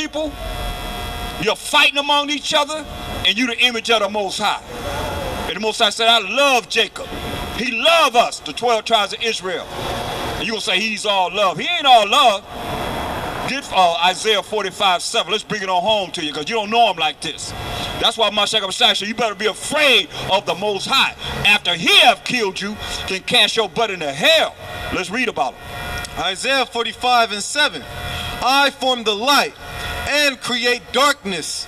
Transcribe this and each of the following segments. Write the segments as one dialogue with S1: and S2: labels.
S1: people, you're fighting among each other, and you're the image of the Most High. And the Most High said, I love Jacob. He loved us, the 12 tribes of Israel. And you're going to say he's all love. He ain't all love. Get Isaiah 45:7. Let's bring it on home to you because you don't know him like this. That's why Mashiach Messiah said you better be afraid of the Most High. After he have killed you, can cast your butt into hell. Let's read about it.
S2: Isaiah 45:7. I form the light and create darkness.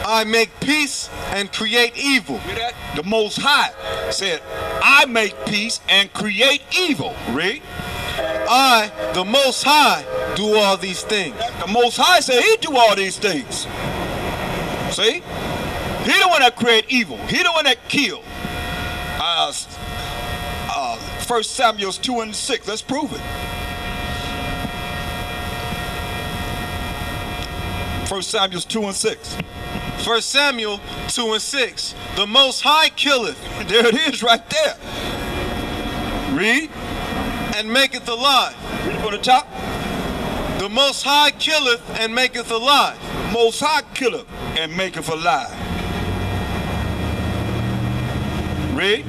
S2: I make peace and create evil.
S1: Hear that? The Most High said, I make peace and create evil. Read.
S2: I, the Most High, do all these things.
S1: The Most High said he do all these things. See? He the one that create evil. He the one that killed. 1 Samuel 2:6. Let's prove it. 1 Samuel 2:6.
S2: 1 Samuel 2:6. The Most High killeth.
S1: There it is right there. Read.
S2: And maketh alive.
S1: Read from the top.
S2: The Most High killeth and maketh alive.
S1: Most High killeth and maketh alive. Read.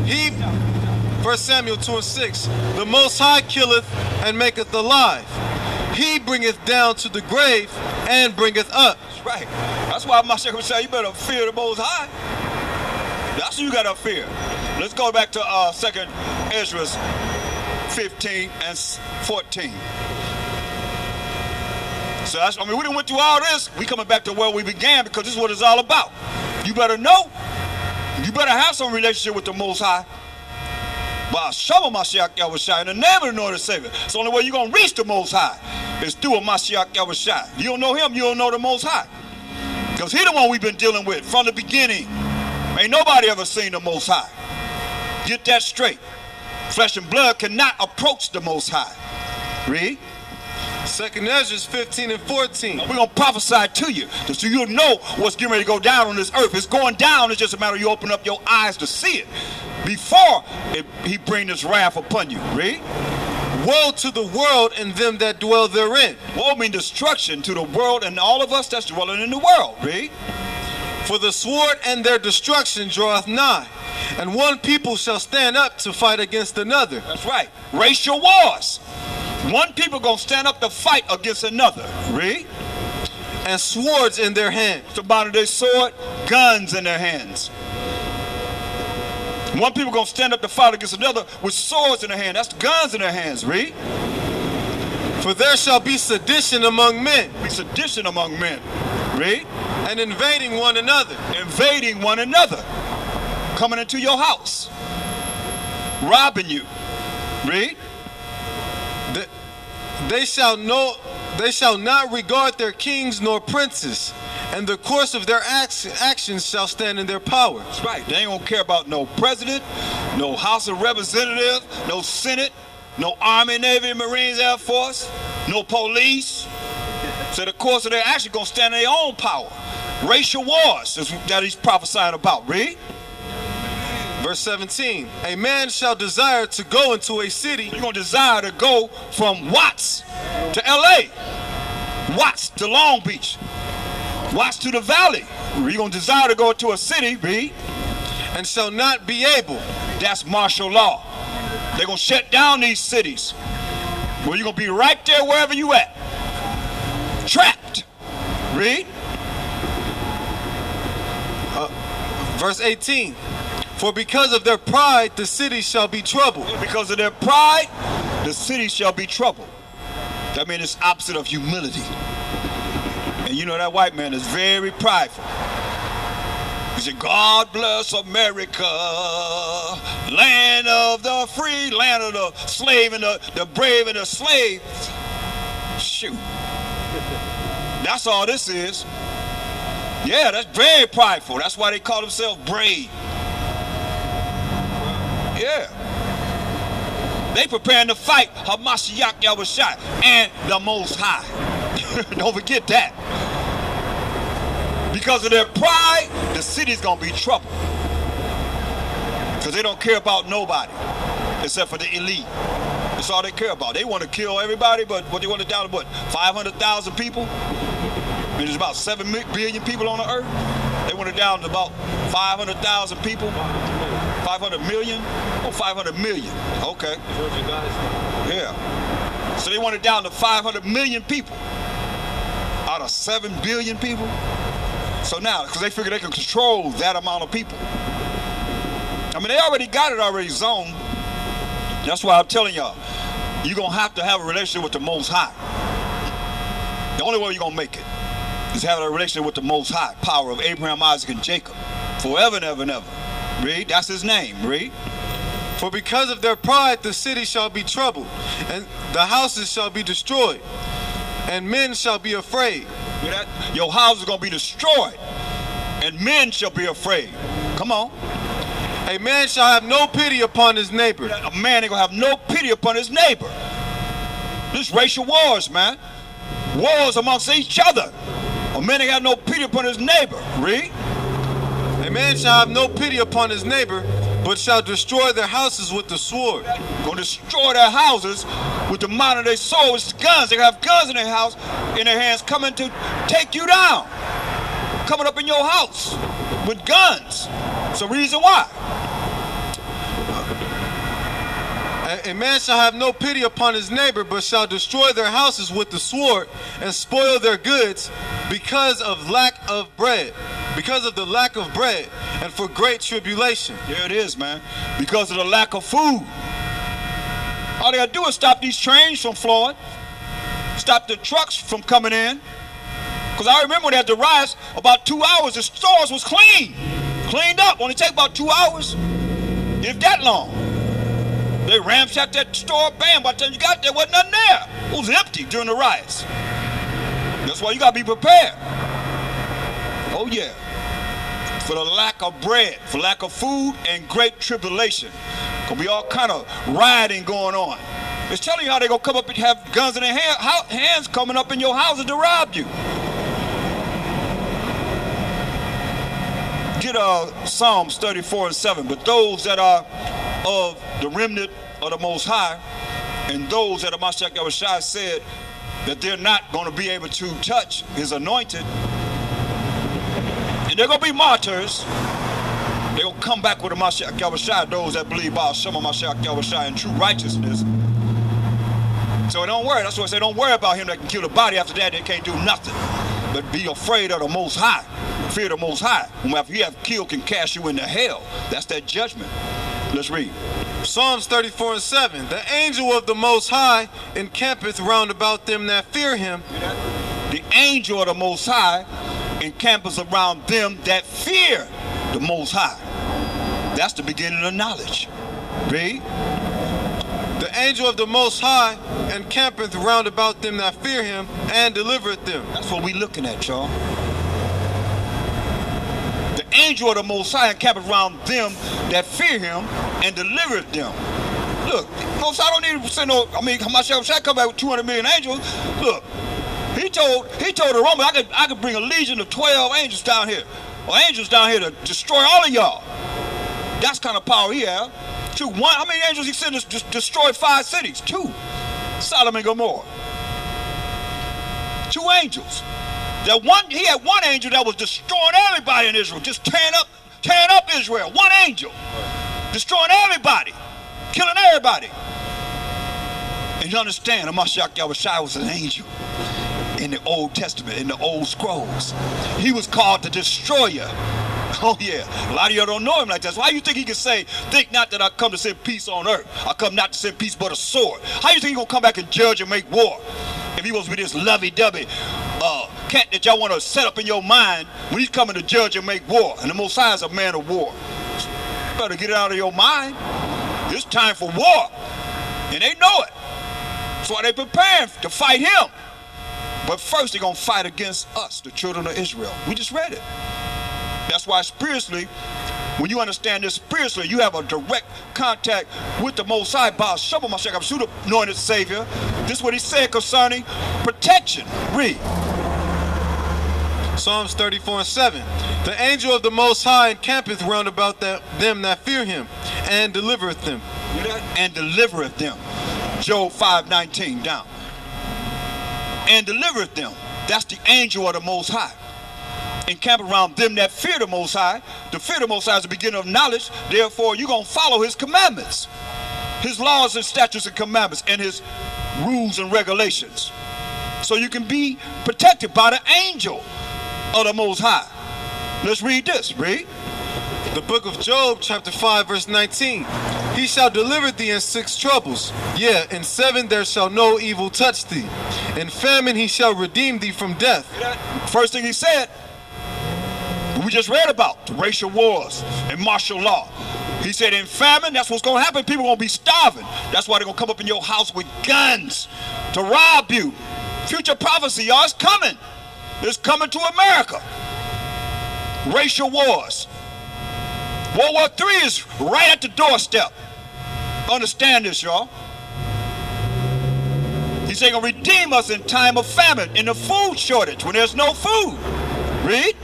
S2: He, 1 Samuel 2:6. The Most High killeth and maketh alive. He bringeth down to the grave and bringeth up.
S1: That's right. That's why my shepherd said you better fear the Most High. That's what you gotta fear. Let's go back to 2nd Ezra 15 and 14. So that's, I mean, we done went through all this. We coming back to where we began because this is what it's all about. You better know. You better have some relationship with the Most High. By Shabbat Mashiach Yahushua in the name of the Lord and Savior. It's the only way you're going to reach the Most High is through a Mashiach Yahushua. If you don't know him, you don't know the Most High. Because he's the one we've been dealing with from the beginning. Ain't nobody ever seen the Most High. Get that straight. Flesh and blood cannot approach the Most High. Read.
S2: 2nd Ezra 15 and 14.
S1: We're going to prophesy to you so you'll know what's getting ready to go down on this earth. It's going down. It's just a matter of you open up your eyes to see it before he bring this wrath upon you. Read.
S2: Woe to the world and them that dwell therein.
S1: Woe means destruction to the world and all of us that's dwelling in the world. Read.
S2: For the sword and their destruction draweth nigh, and one people shall stand up to fight against another.
S1: That's right. Racial wars. One people gonna stand up to fight against another. Read.
S2: And swords in their hands.
S1: What's the bottom of their sword? Guns in their hands. One people gonna stand up to fight against another with swords in their hand. That's guns in their hands. Read.
S2: For there shall be sedition among men.
S1: Be sedition among men. Read.
S2: And invading one another.
S1: Invading one another. Coming into your house. Robbing you. Read.
S2: They shall not regard their kings nor princes, and the course of their actions shall stand in their power.
S1: That's right. They ain't gonna care about no president, no House of Representatives, no Senate, no Army, Navy, Marines, Air Force, no police. So the course of their action gonna stand in their own power. Racial wars is that he's prophesying about. Read.
S2: Verse 17, a man shall desire to go into a city.
S1: You're going to desire to go from Watts to L.A., Watts to Long Beach, Watts to the Valley. You're going to desire to go to a city, read.
S2: And shall not be able.
S1: That's martial law. They're going to shut down these cities. Well, you're going to be right there wherever you at. Trapped. Read.
S2: Verse 18. For because of their pride, the city shall be troubled.
S1: Because of their pride, the city shall be troubled. That means it's opposite of humility. And you know that white man is very prideful. He said, God bless America, land of the free, land of the slave and the brave and the slave. Shoot. That's all this is. Yeah, that's very prideful. That's why they call themselves brave. Yeah. They preparing to fight Hamashiach Yahushua and the Most High. Don't forget that. Because of their pride, the city's going to be trouble. Because they don't care about nobody except for the elite. That's all they care about. They want to kill everybody, but what they want it down to what? 500,000 people? I mean, there's about 7 billion people on the earth. They want it down to about 500,000 people. 500 million? Oh, 500 million. Okay. Yeah. So they want it down to 500 million people out of 7 billion people. So now, because they figure they can control that amount of people. I mean, they already got it already zoned. That's why I'm telling y'all, you're going to have a relationship with the Most High. The only way you're going to make it is having a relationship with the Most High, power of Abraham, Isaac, and Jacob, forever and ever and ever. Read, that's his name. Read.
S2: For because of their pride the city shall be troubled, and the houses shall be destroyed, and men shall be afraid.
S1: Hear that? Your house is going to be destroyed, and men shall be afraid. Come on.
S2: A man shall have no pity upon his neighbor.
S1: A man ain't going to have no pity upon his neighbor. This racial wars, man. Wars amongst each other. A man ain't have no pity upon his neighbor. Read.
S2: A man shall have no pity upon his neighbor, but shall destroy their houses with the sword.
S1: Going to destroy their houses with the mind of their soul. It's guns. They have guns in their house, in their hands, coming to take you down. Coming up in your house with guns. It's the reason why.
S2: A man shall have no pity upon his neighbor, but shall destroy their houses with the sword and spoil their goods because of lack of bread. Because of the lack of bread and for great tribulation.
S1: There it is, man. Because of the lack of food. All they gotta do is stop these trains from flowing. Stop the trucks from coming in. Because I remember when they had the riots, about 2 hours, the stores was clean. Cleaned up. Only take about 2 hours. If that long. They ramshacked that store, bam, by the time you got there, wasn't nothing there. It was empty during the riots. That's why you gotta be prepared. Oh yeah. For the lack of bread, for lack of food, and great tribulation. Gonna be all kind of rioting going on. It's telling you how they gonna come up and have guns in their hands coming up in your houses to rob you. Get Psalms 34:7. But those that are of the remnant of the Most High, and those that Mashiach Yahushua said that they're not going to be able to touch his anointed, and they're going to be martyrs. They're going to come back with a Mashiach Yahushua, those that believe by Shema Mashiach Yahushua in true righteousness. So don't worry. That's why I say don't worry about him that can kill the body. After that, they can't do nothing. But be afraid of the Most High. Fear the Most High. Whom after you have killed can cast you into hell. That's that judgment. Let's read.
S2: Psalms 34:7. The angel of the Most High encampeth round about them that fear him.
S1: The angel of the Most High encampeth around them that fear the Most High. That's the beginning of knowledge. Read.
S2: The angel of the Most High encampeth round about them that fear him and delivereth them.
S1: That's what we looking at, y'all. The angel of the Most High encampeth around them that fear him and delivereth them. Look, Most High don't need to send no, Hamashiach come back with 200 million angels. Look, he told the Romans, I could bring a legion of 12 angels down here. Or angels down here to destroy all of y'all. That's kind of power he had. How many angels he sent to destroy 5 cities? 2. Sodom and Gomorrah. 2 angels. He had 1 angel that was destroying everybody in Israel, just tearing up Israel. 1 angel. Destroying everybody. Killing everybody. And you understand, Mashiach Yahushua was an angel in the Old Testament, in the old scrolls. He was called the destroyer. Oh yeah, a lot of y'all don't know him like that. So how you think he can say, think not that I come to send peace on earth. I come not to send peace but a sword. How you think he gonna come back and judge and make war? If he was with this lovey-dovey cat that y'all want to set up in your mind when he's coming to judge and make war. And the Most High is a man of war. You better get it out of your mind. It's time for war. And they know it. That's why they preparing to fight him. But first they're gonna fight against us, the children of Israel. We just read it. That's why spiritually, when you understand this spiritually, you have a direct contact with the Most High, Baal Shem Mashiach, the anointed Savior. This is what he said concerning protection. Read.
S2: Psalms 34:7. The angel of the Most High encampeth round about them that fear him, and delivereth them.
S1: And delivereth them. Job 5:19 down. And delivereth them. That's the angel of the Most High. Encamp around them that fear the Most High. To fear the Most High is the beginning of knowledge. Therefore, you're going to follow his commandments, his laws and statutes and commandments, and his rules and regulations. So you can be protected by the angel of the Most High. Let's read this. Read.
S2: The book of Job, chapter 5, verse 19. He shall deliver thee in 6 troubles. Yeah, in 7 there shall no evil touch thee. In famine he shall redeem thee from death.
S1: First thing he said, we just read about the racial wars and martial law. He said in famine, that's what's going to happen. People are going to be starving. That's why they're going to come up in your house with guns to rob you. Future prophecy, y'all, it's coming. It's coming to America. Racial wars. World War III is right at the doorstep. Understand this, y'all. He said he's going to redeem us in time of famine, in the food shortage, when there's no food. Read.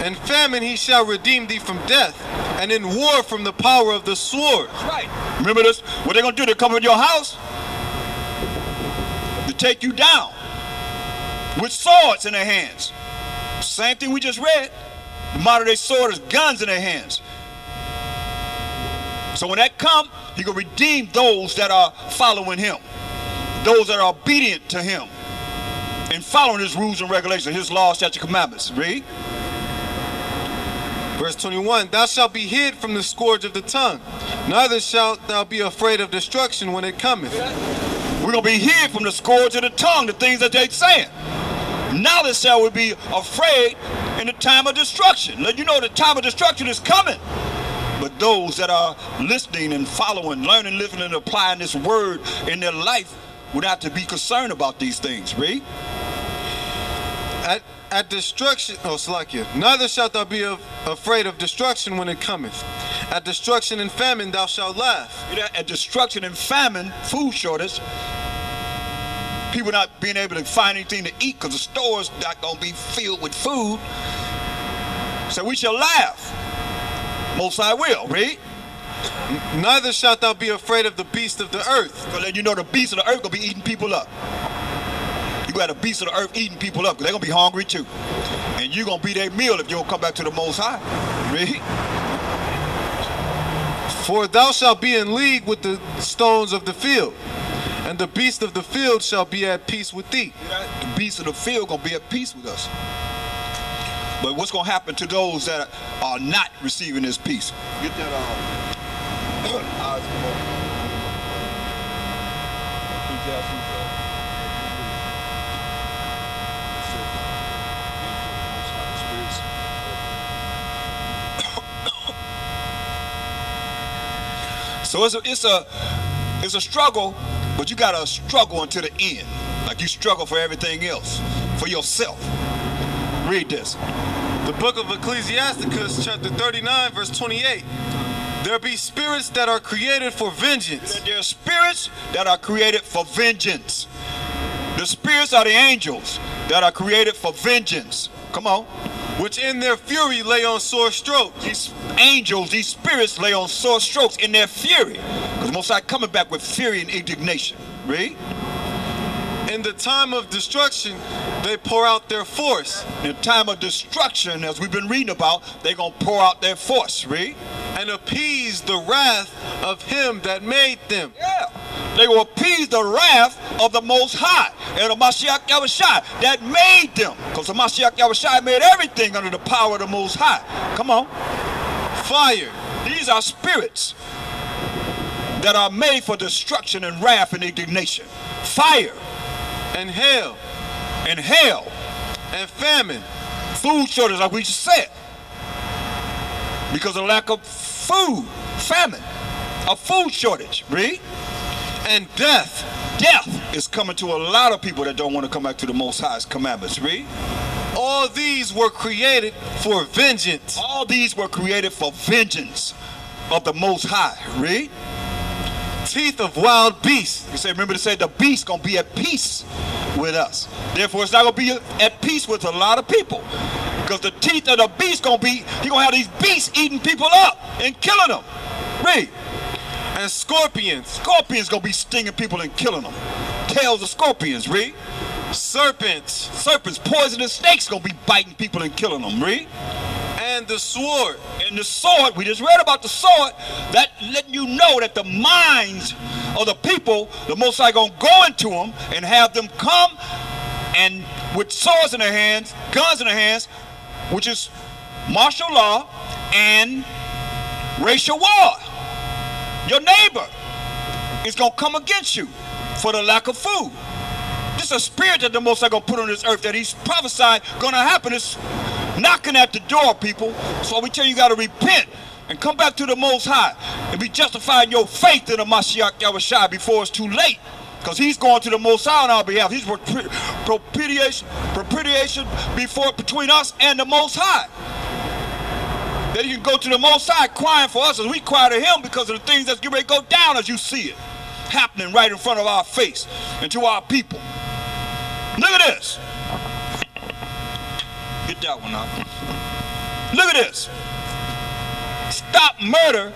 S2: In famine he shall redeem thee from death, and in war from the power of the sword.
S1: That's right. Remember this? What they're going to do, they come in your house to take you down with swords in their hands. Same thing we just read. The modern day sword is guns in their hands. So when that come, he gonna redeem those that are following him, those that are obedient to him, and following his rules and regulations, his laws, statutes, commandments. Read.
S2: Verse 21, thou shalt be hid from the scourge of the tongue, neither shalt thou be afraid of destruction when it cometh.
S1: We're gonna be hid from the scourge of the tongue, the things that they're saying. Knowledge shall we be afraid in the time of destruction. Let you know the time of destruction is coming. But those that are listening and following, learning, living, and applying this word in their life would have to be concerned about these things. Read.
S2: At destruction, Slakia, neither shalt thou be afraid of destruction when it cometh. At destruction and famine thou shalt laugh.
S1: At destruction and famine, food shortage, people not being able to find anything to eat because the store's not going to be filled with food. So we shall laugh. Most High will. Read.
S2: Neither shalt thou be afraid of the beast of the earth.
S1: Because then you know the beast of the earth going to be eating people up. You got a beast of the earth eating people up because they're going to be hungry too. And you're going to be their meal if you don't come back to the Most High. Read.
S2: For thou shalt be in league with the stones of the field, and the beast of the field shall be at peace with thee.
S1: The beast of the field going to be at peace with us. But what's going to happen to those that are not receiving this peace? Get that So it's a struggle, but you gotta struggle until the end, like you struggle for everything else, for yourself. Read this.
S2: The book of Ecclesiasticus, chapter 39, verse 28. There be spirits that are created for vengeance.
S1: There are spirits that are created for vengeance. The spirits are the angels that are created for vengeance. Come on.
S2: Which in their fury lay on sore strokes.
S1: These angels, these spirits lay on sore strokes in their fury. Because Most High coming back with fury and indignation. Read.
S2: In the time of destruction, they pour out their force.
S1: In the time of destruction, as we've been reading about, they're going to pour out their force. Read.
S2: And appease the wrath of him that made them.
S1: Yeah. They will appease the wrath of the Most High and the Mashiach Yahushua that made them. Because the Mashiach Yahushua made everything under the power of the Most High. Come on.
S2: Fire.
S1: These are spirits that are made for destruction and wrath and indignation. Fire.
S2: And hail.
S1: And hail.
S2: And famine.
S1: Food shortage, like we just said. Because of lack of food. Famine. A food shortage. Read.
S2: And death.
S1: Death is coming to a lot of people that don't want to come back to the Most High's commandments. Read.
S2: All these were created for vengeance.
S1: All these were created for vengeance of the Most High. Read.
S2: Teeth of wild beasts.
S1: You say, remember to say the beast gonna be at peace with us. Therefore, it's not gonna be at peace with a lot of people. Because the teeth of the beast gonna be, he gonna have these beasts eating people up and killing them. Read.
S2: and scorpions,
S1: Scorpions gonna be stinging people and killing them. Tails of scorpions, read.
S2: serpents,
S1: Serpents, poisonous snakes gonna be biting people and killing them, read.
S2: and the sword.
S1: And the sword, we just read about the sword, that letting you know that the minds of the people, the Most High gonna go into them and have them come and with swords in their hands, guns in their hands, which is martial law and racial war. Your neighbor is gonna come against you for the lack of food. This is a spirit that the Most High gonna put on this earth that he's prophesied gonna happen. It's knocking at the door, people. So we tell you, you gotta repent and come back to the Most High and be justified in your faith in the Mashiach Yahushua before it's too late. Because he's going to the Most High on our behalf. He's propitiation between us and the Most High. That you can go to the Most High crying for us as we cry to him because of the things that's getting ready to go down as you see it happening right in front of our face and to our people. Look at this. Get that one out. Look at this. Stop murder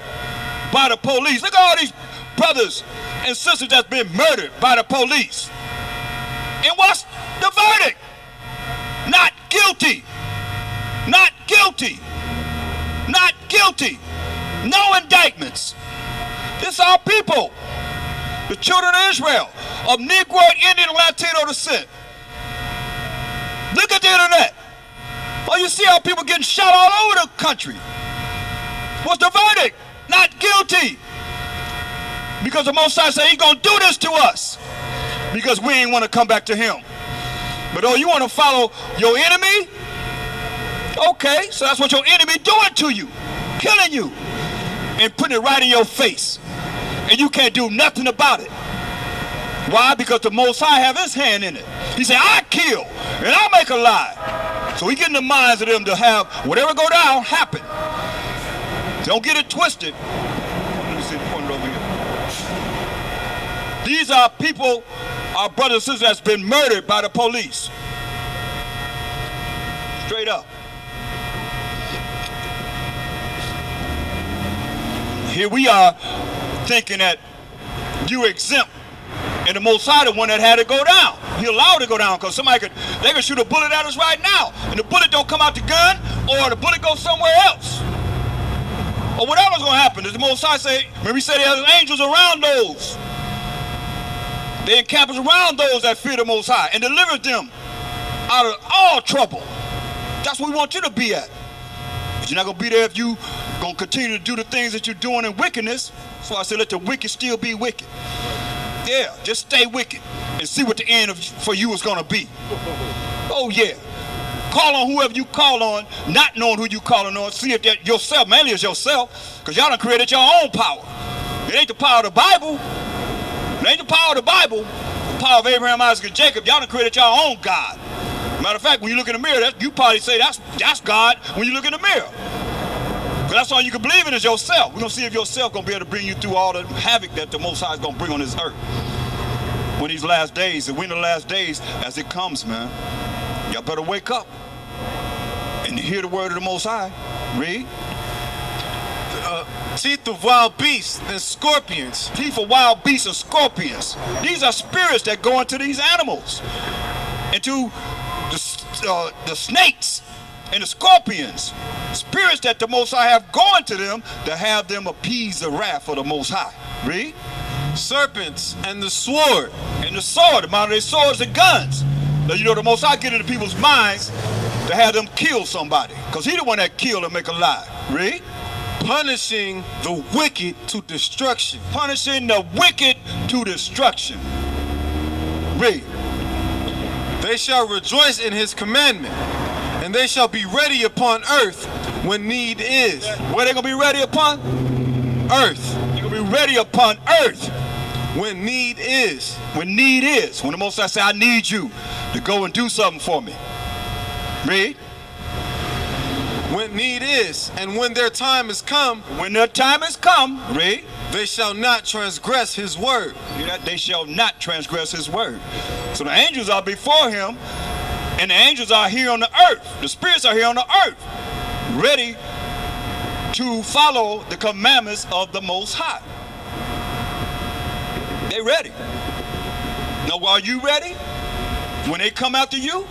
S1: by the police. Look at all these brothers and sisters that's been murdered by the police. And what's the verdict? Not guilty. Not guilty. Not guilty. No indictments. This our people. The children of Israel, of Negroid, Indian, and Latino descent. Look at the internet. Oh, you see how people getting shot all over the country. What's the verdict? Not guilty. Because the Most High said he's going to do this to us. Because we ain't want to come back to him. But oh, you want to follow your enemy? Okay, so that's what your enemy doing to you. Killing you. And putting it right in your face. And you can't do nothing about it. Why? Because the Most High have his hand in it. He said, I kill and I make alive. So he get in the minds of them to have whatever go down happen. Don't get it twisted. Let me see the point over here. These are people, our brothers and sisters that's been murdered by the police. Straight up. Here we are thinking that you exempt, and the Most High the one that had it go down. He allowed it to go down because they could shoot a bullet at us right now, and the bullet don't come out the gun, or the bullet goes somewhere else, or whatever's going to happen. Does the Most High say? Remember, he said he has angels around those. They encamp around those that fear the Most High and deliver them out of all trouble. That's what we want you to be at. But you're not going to be there if you going to continue to do the things that you're doing in wickedness. So I said, let the wicked still be wicked. Yeah, just stay wicked and see what the end for you is going to be. Oh, yeah. Call on whoever you call on, not knowing who you calling on. See if that yourself, mainly it's yourself, because y'all done created your own power. It ain't the power of the Bible. It ain't the power of the Bible. The power of Abraham, Isaac, and Jacob. Y'all done created your own God. Matter of fact, when you look in the mirror, you probably say that's God when you look in the mirror. Because that's all you can believe in is yourself. We're going to see if yourself going to be able to bring you through all the havoc that the Most High is going to bring on this earth. When these last days, and when the last days, as it comes, man, y'all better wake up and hear the word of the Most High. Read.
S2: Teeth of wild beasts and scorpions.
S1: Teeth of wild beasts and scorpions. These are spirits that go into these animals. Into the snakes and the scorpions. Spirits that the Most High have gone to them to have them appease the wrath of the Most High. Read.
S2: Serpents and the sword.
S1: And the sword, the amount of their swords and guns. Now, you know, the Most High get into people's minds to have them kill somebody. Because he the one that killed and make alive. Read.
S2: Punishing the wicked to destruction.
S1: Punishing the wicked to destruction. Read.
S2: They shall rejoice in his commandment, and they shall be ready upon earth when need is.
S1: Where they going to be ready upon?
S2: Earth.
S1: They're going to be ready upon earth.
S2: When need is.
S1: When need is. When the Most High say, I need you to go and do something for me. Read.
S2: When need is, and when their time is come.
S1: When their time is come. Read.
S2: They shall not transgress his word.
S1: They shall not transgress his word. So the angels are before him, and the angels are here on the earth. The spirits are here on the earth, ready to follow the commandments of the Most High. They ready. Now, are you ready? When they come after you,